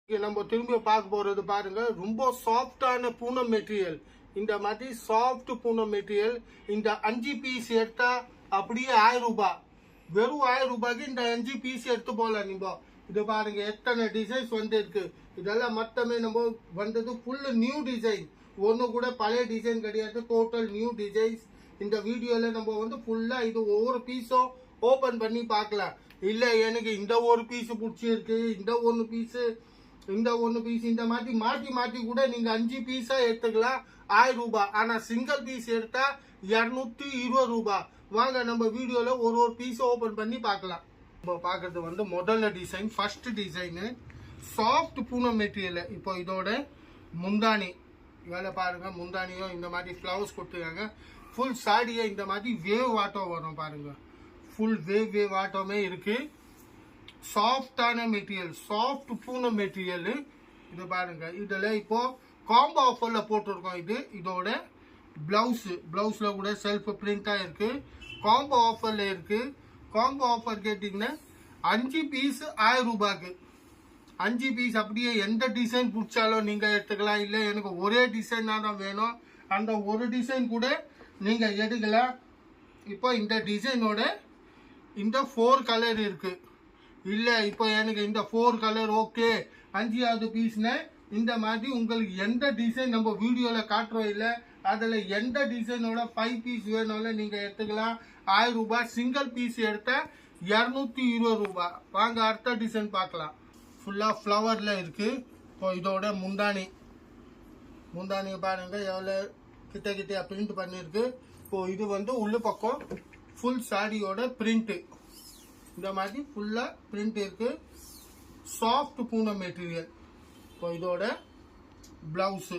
நம்ம திரும்பி பார்க்க போறது பாருங்க, ரொம்ப சாஃப்டான பூனம் மெட்டீரியல். இந்த மாதிரி சாஃப்ட் பூனம் மெட்டீரியல் இந்த 5 பீஸ் எடுத்தா அப்படியே 1000 ரூபாய், வெறும் 1000 ரூபாய்க்கு இந்த 5 பீஸ் எடுத்து போகலாம். நீங்க இது பாருங்க எத்தனை டிசைன்ஸ் வந்து இருக்கு. இதெல்லாம் மொத்தமே நம்ம வந்தது ஃபுல் நியூ டிசைன், ஒன்னு கூட பழைய டிசைன் கிடையாது, டோட்டல் நியூ டிசைன்ஸ். இந்த வீடியோல நம்ம வந்து ஃபுல்லா இது ஒவ்வொரு பீஸும் ஓபன் பண்ணி பார்க்கலாம். இல்ல எனக்கு இந்த ஒரு பீஸ் பிடிச்சிருக்கு, இந்த ஒன்னு பீஸ் இந்த மாதிரி மாத்தி மாத்தி கூட நீங்க 5 பீஸா எடுத்துக்கலாம் 1000 ரூபாய். ஆனா சிங்கிள் பீஸ் எடுத்தா 220 ரூபாய். வாங்க நம்ம வீடியோல ஒரு பீஸ் ஓபன் பண்ணி பார்க்கலாம். நம்ம பாக்குறது வந்து முதல்ல design, first design soft Poonam material. இப்போ இதோட முந்தானி வேலை பாருங்க, முந்தானியும் இந்த மாதிரி ஃபிளவர்ஸ் கொடுத்துருக்காங்க. ஃபுல் சாடியை இந்த மாதிரி வேவ் வாட்டம் வரும் பாருங்க, ஃபுல் வேவ் வாட்டமே இருக்கு. சாஃப்டான மெட்டீரியல், சாஃப்ட் பூனம் மெட்டீரியல். இது பாருங்க, இதுல இப்போ காம்போ ஆஃபர்ல போட்டிருக்கோம். இதோட பிளவுஸ்ல கூட செல்ஃப் பிரிண்டா இருக்கு, காம்போ ஆஃபர்ல இருக்கு. காம்போ ஆஃபர் கேட்டீங்கன்னா 5 பீஸ் 1000 ரூபாய்க்கு. 5 பீஸ் அப்படியே எந்த டிசைன் பிடிச்சாலும் நீங்க எடுத்துக்கலாம். இல்ல எனக்கு ஒரே டிசைன் தான் வேணும், அந்த ஒரு டிசைன் கூட நீங்க எடுக்கலாம். இப்போ இந்த டிசைனோட இந்த 4 கலர் இருக்கு. இல்ல இப்போ எனக்கு இந்த 4 கலர் ஓகே, 5வது பீஸ்னா இந்த மாதிரி உங்களுக்கு எந்த டிசைன் நம்ம வீடியோல காட்டுறோம் இல்ல, அதுல எந்த டிசைனோட 5 பீஸ் வேணும்னாலும் நீங்க எடுத்துக்கலாம். 1000 ரூபாய். சிங்கிள் பீஸ் எடுத்தா 220 ரூபாய். வாங்க அடுத்த டிசைன் பார்க்கலாம். ஃபுல்லா ஃபிளவர்ல இருக்கு. இப்போ இதோட முந்தானி பாருங்க எவ்வளவு கிட்ட பிரிண்ட் பண்ணிருக்கு. இப்போ இது வந்து உள்ள பக்கம் ஃபுல் சாரியோட பிரிண்ட் இந்த மாதிரி ஃபுல்லா பிரிண்ட் இருக்கு. Soft Poonam material. இப்போ இதோட பிளவுஸ்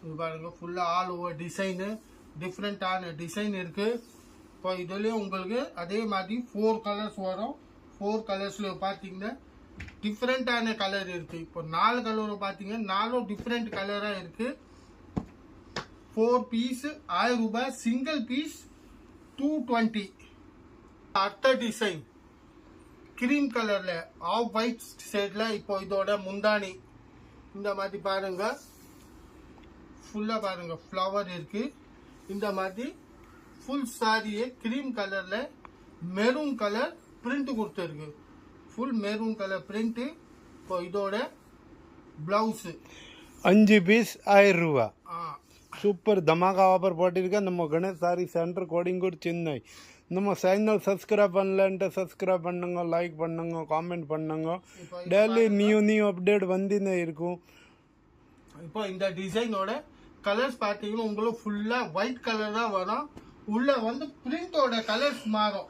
இது பாருங்க, ஃபுல்லா ஆல் ஓவர் டிசைனு, டிஃப்ரெண்டான டிசைன் இருக்கு. இப்போ இதுலயும் உங்களுக்கு அதே மாதிரி 4 கலர்ஸ் வரும். 4 கலர்ஸ்ல பாத்தீங்கன்னா டிஃப்ரெண்டான கலர் இருக்கு. இப்போ 4 கலர் பாத்தீங்கன்னா 4 டிஃப்ரெண்ட் கலரா இருக்கு. 4 பீஸ் 1000 ரூபாய், சிங்கிள் பீஸ் 220. அடுத்த டிசைன் கிரீம் கலர்ல ஆஃப் ஒயிட் ஷேட்ல. இப்போ இதோட முந்தானி இந்த மாதிரி பாருங்க, ஃபுல்லா பாருங்க ஃபிளவர் இருக்கு. இந்த மாதிரி ஃபுல் சாரியே கிரீம் கலர்ல மெரூன் கலர் பிரிண்ட் கொடுத்துருக்கு, ஃபுல் மெரூன் கலர் பிரிண்ட். இப்போ இதோட பிளவுஸ் 5 பீஸ் 1000 ரூபாய். சூப்பர் தமாகா ஆஃபர் போட்டிருக்கேன். நம்ம கணேஷ் சாரி சென்டர் கோடிங்கூர் சென்னை. நம்ம சேனல் சப்ஸ்கிரைப் பண்ணலன்ட்டு சப்ஸ்கிரைப் பண்ணுங்க, லைக் பண்ணுங்க, காமெண்ட் பண்ணுங்க. டெய்லி நியூ அப்டேட் வந்துனே இருக்கும். இப்போ இந்த டிசைனோட கலர்ஸ் பார்த்தீங்கன்னா உங்களுக்கு ஃபுல்லா ஒயிட் கலர் தான் வரும். உள்ள வந்து பிரிண்டோட கலர்ஸ் மாறும்.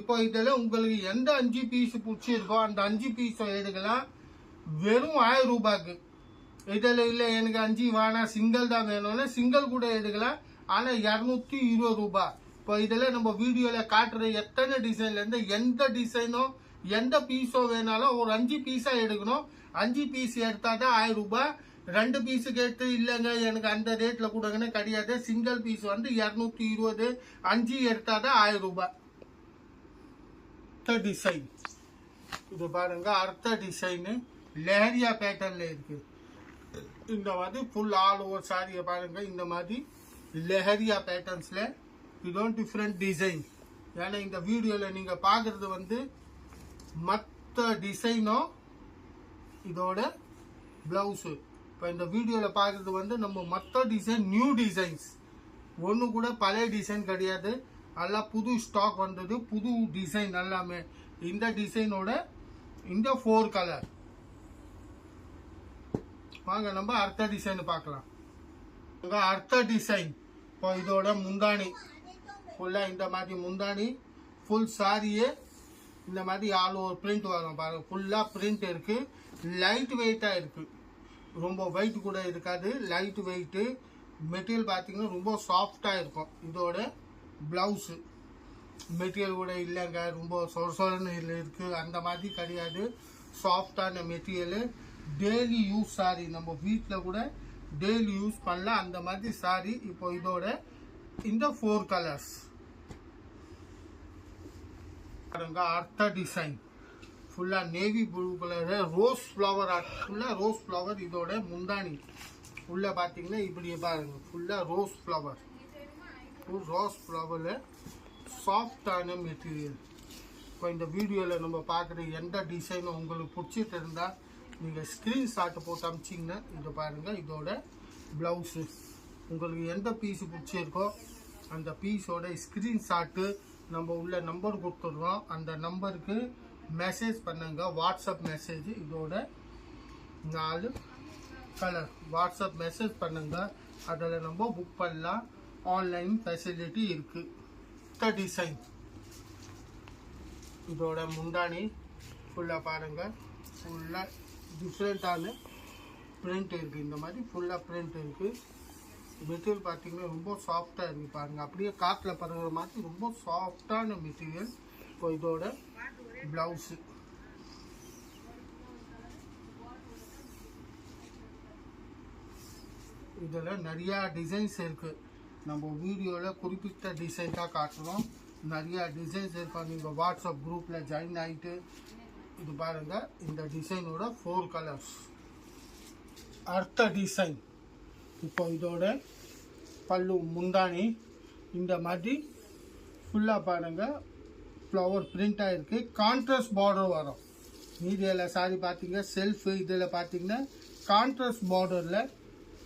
இப்போ இதுல உங்களுக்கு எந்த 5 பீஸ் பிடிச்சிருக்கோ அந்த 5 பீஸ் எடுக்கலாம், வெறும் 1000 ரூபாய்க்கு. இதுல இல்ல எனக்கு 5 வேணாம், சிங்கிள் தான் வேணும்னா சிங்கிள் கூட எடுக்கலாம், ஆனா 220 ரூபாய். இப்போ இதுல நம்ம வீடியோல காட்டுற எத்தனை டிசைன்ல இருந்து எந்த டிசைனோ எந்த பீஸோ வேணாலும் ஒரு 5 பீஸா எடுக்கணும். 5 பீஸ் எடுத்தாதான் 1000 ரூபாய். 2 பீஸுக்கு எடுத்து இல்லைங்க எனக்கு அந்த ரேட்ல கொடுங்கன்னு கிடையாது. சிங்கிள் பீஸ் வந்து 220, 5 எடுத்தாதான் 1000 ரூபாய். டிசைன் இது பாருங்க, அடுத்த டிசைன் லெஹரியா பேட்டர்ன்ல இருக்கு. இந்த மாதிரி ஃபுல் ஆல் ஓவர் சாரியை பாருங்க, இந்த மாதிரி லெஹரியா பேட்டர்ன்ஸ்ல இதுவும் டிஃப்ரெண்ட் டிசைன். ஏன்னா இந்த வீடியோல நீங்க பாக்குறது வந்து மற்ற டிசைனும் இதோட பிளவுஸ். இப்போ இந்த வீடியோல பாக்குறது வந்து நம்ம மற்ற டிசைன் நியூ டிசைன்ஸ், ஒன்னு கூட பழைய டிசைன் கிடையாது. எல்லாம் புது ஸ்டாக் வந்தது, புது டிசைன் எல்லாமே. இந்த டிசைனோட இந்த 4 கலர். வாங்க நம்ம அடுத்த டிசைன் பார்க்கலாம். அடுத்த டிசைன் இப்போ இதோட முந்தானி ஃபுல்லா இந்த மாதிரி முந்தானி, ஃபுல் சாரியே இந்த மாதிரி ஆல் ஓவர் பிரிண்ட் வரும் பாருங்க. ஃபுல்லா பிரிண்ட் இருக்கு, லைட் வெயிட்டா இருக்கு, ரொம்ப வெயிட் கூட இருக்காது, லைட் வெயிட் மெட்டீரியல் பாத்தீங்கன்னா ரொம்ப சாஃப்டா இருக்கும். இதோட பிளவுஸ் மெட்டீரியல் கூட இல்லைங்க ரொம்ப சொரசொரன்னு இருக்கு, அந்த மாதிரி கிடையாது. சாஃப்டான மெட்டீரியல், டெய்லி யூஸ் சாரி, நம்ம வீட்டில் கூட டெய்லி யூஸ் பண்ணலாம் அந்த மாதிரி சாரி. இப்போ இதோட இந்த 4 கலர்ஸ். அடுத்த டிசைன் ஃபுல்லாக navy blue colour rose flower ஃபுல்லாக ரோஸ் ஃப்ளவர். இதோட முந்தானி ஃபுல்லாக பார்த்தீங்கன்னா இப்படி பாருங்க, ஃபுல்லாக ரோஸ் ஃப்ளவரில் சாஃப்டான மெட்டீரியல். இப்போ இந்த வீடியோவில் நம்ம பார்க்குற எந்த டிசைனும் உங்களுக்கு பிடிச்சிட்டு இருந்தால் நீங்கள் ஸ்க்ரீன்ஷாட்டை போட்டு அமிச்சிங்கன்னா இதை பாருங்கள். இதோட ப்ளவுஸு உங்களுக்கு எந்த பீஸு பிடிச்சிருக்கோ அந்த பீஸோட ஸ்க்ரீன்ஷாட்டு நம்ம உள்ள நம்பர் கொடுத்துடுறோம். அந்த நம்பருக்கு மெசேஜ் பண்ணுங்க, வாட்ஸ்அப் மெசேஜ். இதோட 4 கலர் வாட்ஸ்அப் மெசேஜ் பண்ணுங்க, அதில் நம்ம புக் பண்ணலாம். ஆன்லைன் ஃபெசிலிட்டி இருக்குது. டிசைன் இதோட முந்தானி ஃபுல்லாக பாருங்கள், ஃபுல்லாக டிஃப்ரெண்ட்டான பிரிண்ட் இருக்குது. இந்த மாதிரி ஃபுல்லாக பிரிண்ட் இருக்குது. மெட்டீரியல் பார்த்தீங்கன்னா ரொம்ப சாஃப்டாக இருக்குது பாருங்கள், அப்படியே காற்றில் பறகுற மாதிரி ரொம்ப சாஃப்டான மெட்டீரியல். இப்போ இதோட ப்ளவுஸு இதில் நிறையா டிசைன்ஸ் இருக்குது. நம்ம வீடியோவில் குறிப்பிட்ட டிசைன் தான் காட்டுறோம். நிறையா டிசைன்ஸ் இருக்கா. நீங்கள் வாட்ஸ்அப் குரூப்பில் ஜாயின் ஆகிட்டு இது பாருங்கள். இந்த டிசைனோட 4 கலர்ஸ். அடுத்த டிசைன் இப்போ இதோட பல்லு முந்தானி இந்த மாதிரி ஃபுல்லாக பாருங்கள், ஃப்ளவர் பிரிண்டாக இருக்குது. கான்ட்ராஸ்ட் பார்டர் வரும். மீதியில் சாரி பார்த்தீங்க செல்ஃபு, இதில் பார்த்தீங்கன்னா கான்ட்ராஸ்ட் பார்டரில்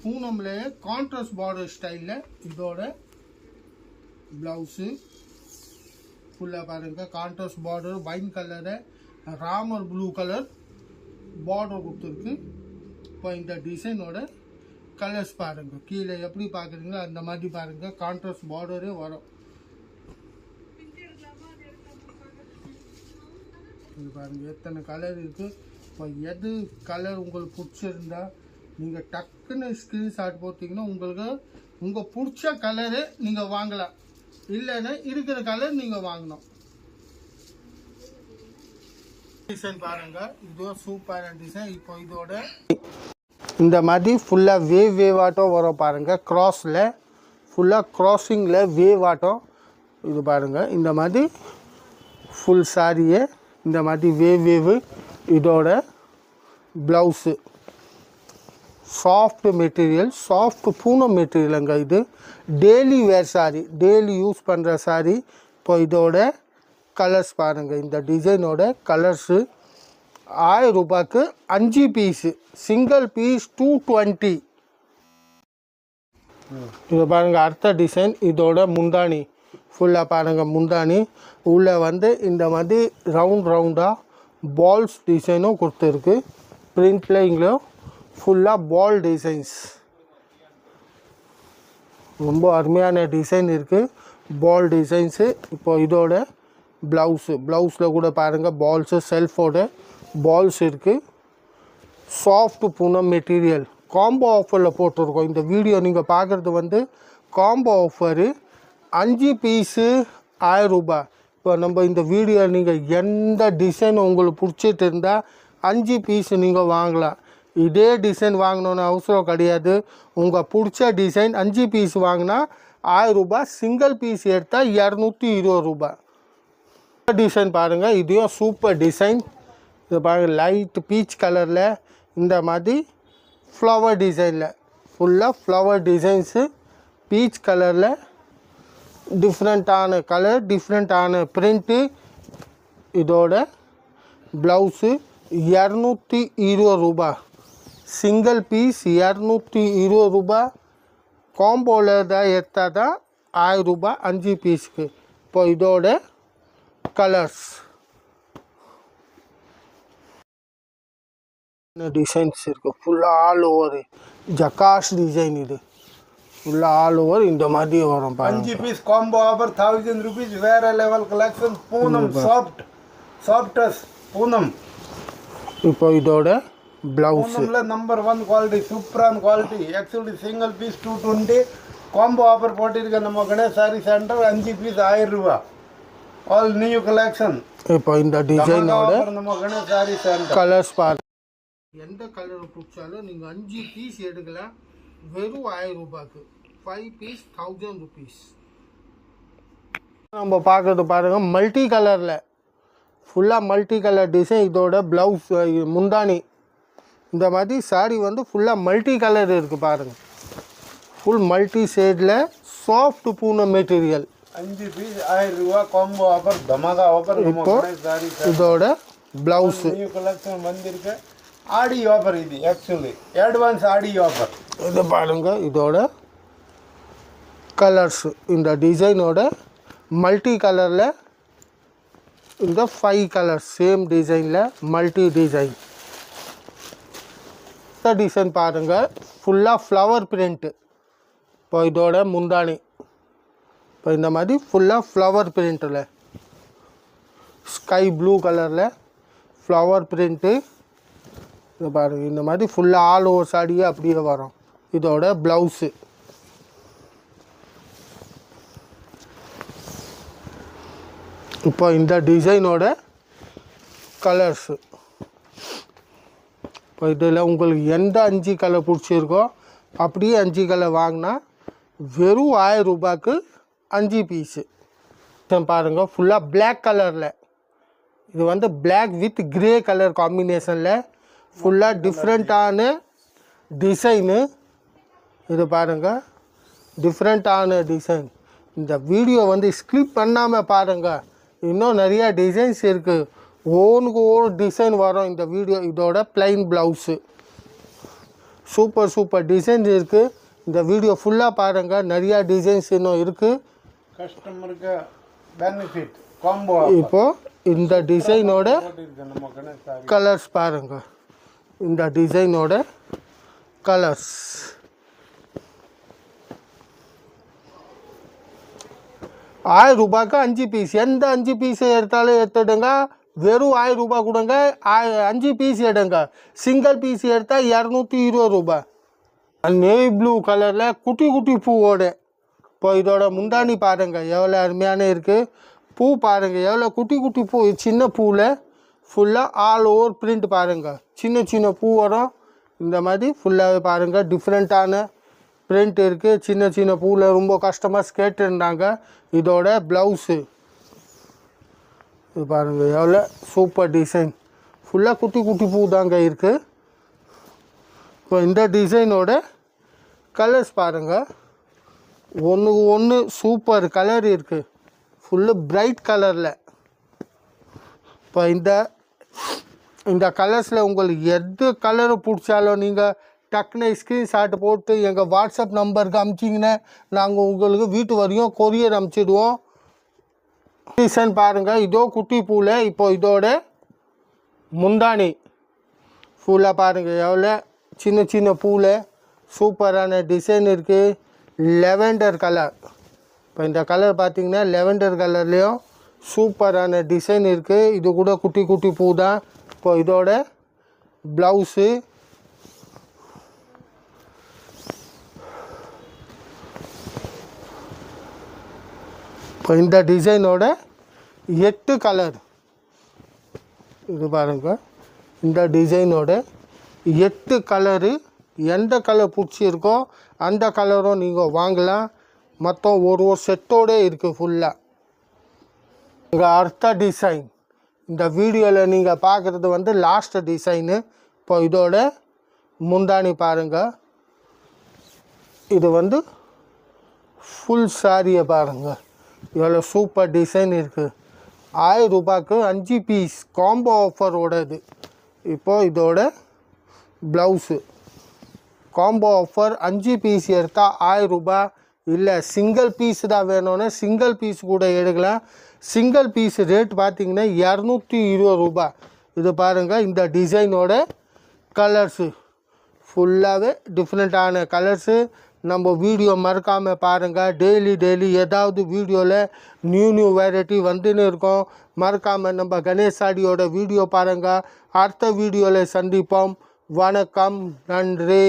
பூனம்லேயே கான்ட்ராஸ்ட் பார்டர் ஸ்டைலில் இதோட ப்ளவுஸு ஃபுல்லாக பாருங்கள். Contrast border wine colour Ramar blue colour border கொடுத்துருக்கு. இப்போ இந்த டிசைனோட கலர்ஸ் பாருங்கள், கீழே எப்படி பார்க்குறீங்களோ அந்த மாதிரி பாருங்கள், கான்ட்ராஸ்ட் பார்டரே வரும். இது பாருங்கள் எத்தனை கலர் இருக்குது. இப்போ எது கலர் உங்களுக்கு பிடிச்சிருந்தா நீங்கள் டக்குன்னு ஸ்க்ரீன்ஷாட் போட்டிங்கன்னா உங்களுக்கு உங்கள் பிடிச்ச கலரு நீங்கள் வாங்கலாம், இல்லைன்னா இருக்கிற கலர் நீங்கள் வாங்கணும். டிசைன் பாருங்கள், இதுவும் சூப்பரான டிசைன். இப்போ இதோட இந்த மாதிரி ஃபுல்லாக வேவாட்டம் வரும் பாருங்கள், க்ராஸில் ஃபுல்லாக க்ராஸிங்கில் வேவாட்டம். இது பாருங்கள் இந்த மாதிரி ஃபுல் சாரியை இந்த மாதிரி வேவு. இதோட blouse soft material, soft Poonam மெட்டீரியலுங்க. இது daily wear sari, daily use பண்ணுற சாரி. இப்போ இதோட கலர்ஸ் பாருங்கள். இந்த டிசைனோட கலர்ஸு 1000 ரூபாய்க்கு 5 பீஸு, சிங்கிள் பீஸ் 220. இது பாருங்கள் அடுத்த டிசைன். இதோட முந்தானி ஃபுல்லாக பாருங்கள், முந்தானி உள்ளே வந்து இந்த மாதிரி ரவுண்டாக பால்ஸ் டிசைனும் கொடுத்துருக்கு. பிரிண்டில் இங்கே ஃபுல்லாக பால் டிசைன்ஸ், ரொம்ப அருமையான டிசைன் இருக்குது, பால் டிசைன்ஸு. இப்போ இதோட ப்ளவுஸில் கூட பாருங்கள் பால்ஸு, செல்ஃபோட பால்ஸ் இருக்குது. சாஃப்ட் பூனம் மெட்டீரியல் காம்போ ஆஃபரில் போட்டிருக்கோம். இந்த வீடியோ நீங்கள் பார்க்குறது வந்து காம்போ ஆஃபரு, 5 பீஸு 1000 ரூபாய். இப்போ நம்ம இந்த வீடியோ நீங்கள் எந்த டிசைன் உங்களுக்கு பிடிச்சிட்டு இருந்தால் 5 பீஸு நீங்கள் வாங்கலாம். இதே டிசைன் வாங்கணுன்னு அவசரம் கிடையாது. உங்கள் பிடிச்ச டிசைன் 5 பீஸ் வாங்கினா 1000 ரூபாய், சிங்கிள் பீஸ் எடுத்தால் 220 ரூபாய். டிசைன் பாருங்கள், இதுவும் சூப்பர் டிசைன். இது பாருங்கள் லைட் பீச் கலரில் இந்த மாதிரி ஃப்ளவர் டிசைனில் ஃபுல்லாக ஃப்ளவர் டிசைன்ஸு, பீச் கலரில் டிஃப்ரெண்ட்டான கலர், டிஃப்ரெண்ட்டான பிரிண்ட்டு. இதோட ப்ளவுஸு 220 ரூபாய், சிங்கிள் பீஸ் 220 ரூபாய். காம்போவில் தான் எடுத்தால் தான் 1000 ரூபாய் 5 பீஸுக்கு. இப்போ இதோட கலர்ஸ் டிசைன்ஸ் இருக்குது. ஃபுல்லாக ஆல் ஓவர் ஜக்காஷ் டிசைன். இது ஃபுல்லாக ஆல் ஓவர் இந்த மாதிரி வரும். 5 பீஸ் காம்போ ஆஃபர் 1000 rupees. வேறு level collection. Poonam softest Poonam. இப்போ இதோட ப்ளவுஸ் நம்பர் 1 குவாலிட்டி, சூப்பரான quality. Actually single piece 220. Combo offer போட்டிருக்க நம்ம கணேஷ் சாரி சென்டர். 5 பீஸ் 1000 ரூபா. All new collection. இப்போ இந்த டிசைனோட நம்ம கணேஷ் சாரி சென்டர் கலர்ஸ் பாரு. எந்த கலர் பிடிச்சாலும் நீங்கள் 5 பீஸ் எடுக்கலாம், வெறும் 1000 ரூபாய்க்கு. 5 பீஸ் 1000 rupees. நம்ம பார்க்கறது பாருங்கள் மல்டி கலரில் ஃபுல்லாக மல்டி கலர் டிசைன். இதோட ப்ளவுஸ் முந்தானி இந்த மாதிரி சாரீ வந்து ஃபுல்லாக மல்டி கலர் இருக்குது பாருங்கள். ஃபுல் மல்டி ஷேடில் சாஃப்ட் பூனம் மெட்டீரியல். 5 பீஸ் 1000 ரூபா காம்போ ஆஃபர், தமாகா ஆஃபர். இப்போ இதோட ப்ளவுஸு நியூ கலெக்ஷன் வந்திருக்கு. ஆடி ஆஃபர் இது, ஆக்சுவலி அட்வான்ஸ் ஆடி ஆஃபர். இது பாருங்கள். இதோட கலர்ஸு இந்த டிசைனோட மல்டி கலரில் இந்த 5 கலர்ஸ் சேம் டிசைனில் மல்டி டிசைன். இந்த டிசைன் பாருங்கள், ஃபுல்லாக ஃப்ளவர் பிரிண்ட்டு. இப்போ இதோட முந்தானி இப்போ இந்த மாதிரி ஃபுல்லாக ஃப்ளவர் பிரிண்ட்டில் ஸ்கை ப்ளூ கலரில் ஃப்ளவர் பிரிண்ட்டு. இது பாருங்கள், இந்த மாதிரி ஃபுல்லாக ஆல் ஓவர் சாடியே அப்படியே வரும். இதோட ப்ளவுஸு இப்போ இந்த டிசைனோட கலர்ஸு. இப்போ இதில் உங்களுக்கு எந்த 5 கலர் பிடிச்சிருக்கோ அப்படியே 5 கலர் வாங்கினா வெறும் 1000 ரூபாய்க்கு 5 பீஸு. பாருங்கள், ஃபுல்லாக பிளாக் கலரில். இது வந்து பிளாக் வித் கிரே கலர் காம்பினேஷனில் ஃபுல்லாக டிஃப்ரெண்ட்டான டிசைனு. இது பாருங்கள், டிஃப்ரெண்ட்டான டிசைன். இந்த வீடியோ வந்து ஸ்கிப் பண்ணாமல் பாருங்கள், இன்னும் நிறையா டிசைன்ஸ் இருக்குது. ஒவ்வொன்றுக்கு ஒவ்வொரு டிசைன் வரும் இந்த வீடியோ. இதோட plain blouse super super designs இருக்குது. இந்த வீடியோ ஃபுல்லாக பாருங்கள், நிறையா டிசைன்ஸ் இன்னும் இருக்குது. கஸ்டமருக்கு பெனிஃபிட் காம்போ. இப்போது இந்த டிசைனோட கலர்ஸ் பாருங்கள். இந்த டிசைனோட கலர்ஸ் 1000 ரூபாய்க்கு 5 பீஸ். எந்த 5 பீஸ் எடுத்தாலும் எடுத்துடுங்க, வெறும் 1000 ரூபாய் கொடுங்க. 5 பீஸ் எடுங்க. சிங்கிள் பீஸ் எடுத்தால் 220 ரூபாய். நேவி ப்ளூ கலரில் குட்டி குட்டி பூவோட. இப்போ இதோட முந்தானி பாருங்கள் எவ்வளோ அருமையான இருக்குது. பூ பாருங்கள் எவ்வளோ குட்டி குட்டி பூ. சின்ன பூவில் ஃபுல்லாக ஆல் ஓவர் பிரிண்ட் பாருங்கள். சின்ன சின்ன பூ வரும். இந்த மாதிரி ஃபுல்லாகவே பாருங்கள் டிஃப்ரெண்ட்டான பிரிண்ட் இருக்குது. சின்ன சின்ன பூவில் ரொம்ப கஸ்டமர்ஸ் கேட்டுருந்தாங்க. இதோட ப்ளவுஸு இது பாருங்கள் எவ்வளோ சூப்பர் டிசைன். ஃபுல்லாக குட்டி குட்டி பூ தாங்க இருக்குது. இப்போ இந்த டிசைனோட கலர்ஸ் பாருங்கள், ஒன்றுக்கு ஒன்று சூப்பர் கலர் இருக்குது. ஃபுல்லு பிரைட் கலரில். இப்போ இந்த கலர்ஸில் உங்களுக்கு எது கலரை பிடிச்சாலும் நீங்கள் டக்குன்னு ஸ்க்ரீன்ஷாட் போட்டு எங்கள் வாட்ஸ்அப் நம்பருக்கு அனுப்பிச்சிங்கன்னா நாங்கள் உங்களுக்கு வீட்டு வரையும் கொரியர் அனுப்பிச்சிடுவோம். டிசைன் பாருங்கள், இதோ குட்டி பூவில். இப்போ இதோட முந்தானி ஃபுல்லாக பாருங்கள் எவ்வளோ சின்ன சின்ன பூவில் சூப்பரான டிசைன் இருக்குது. Lavender colour. இப்போ இந்த கலர் பார்த்திங்கன்னா லெவெண்டர் கலர்லேயும் சூப்பரான டிசைன் இருக்குது. இது கூட குட்டி குட்டி பூ தான். இப்போ இதோட ப்ளவுஸு இப்போ இந்த டிசைனோட 8 கலர். இது பாருங்கள், இந்த டிசைனோட 8 கலரு. எந்த கலர் பிடிச்சிருக்கோ அந்த கலரும் நீங்கள் வாங்கலாம். மொத்தம் ஒரு செட்டோடு இருக்குது ஃபுல்லாக. இங்கே அடுத்த டிசைன் இந்த வீடியோவில் நீங்கள் பார்க்குறது வந்து லாஸ்ட் டிசைனு. இப்போ இதோட முந்தானி பாருங்கள். இது வந்து ஃபுல் சாரியை பாருங்கள் எவ்வளோ சூப்பர் டிசைன் இருக்குது. 1000 ரூபாய்க்கு 5 பீஸ் காம்போ ஆஃபரோட இது. இப்போது இதோட ப்ளவுஸு காம்போ ஆஃபர் 5 பீஸ் எடுத்தால் 1000 ரூபாய். இல்லை சிங்கிள் பீஸ் தான் வேணும்னா சிங்கிள் பீஸ் கூட எடுக்கலாம். சிங்கிள் பீஸ் ரேட் பார்த்திங்கன்னா 220 ரூபாய். இது பாருங்கள், இந்த டிசைனோட கலர்ஸு ஃபுல்லாகவே டிஃப்ரெண்ட்டான கலர்ஸு. நம்ம வீடியோ மறக்காமல் பாருங்கள். டெய்லி ஏதாவது வீடியோவில் நியூ வெரைட்டி வந்துன்னு இருக்கோம். மறக்காமல் நம்ம கணேஷ் சாடியோட வீடியோ பாருங்கள். அடுத்த வீடியோவில் சந்திப்போம். வணக்கம், நன்றி.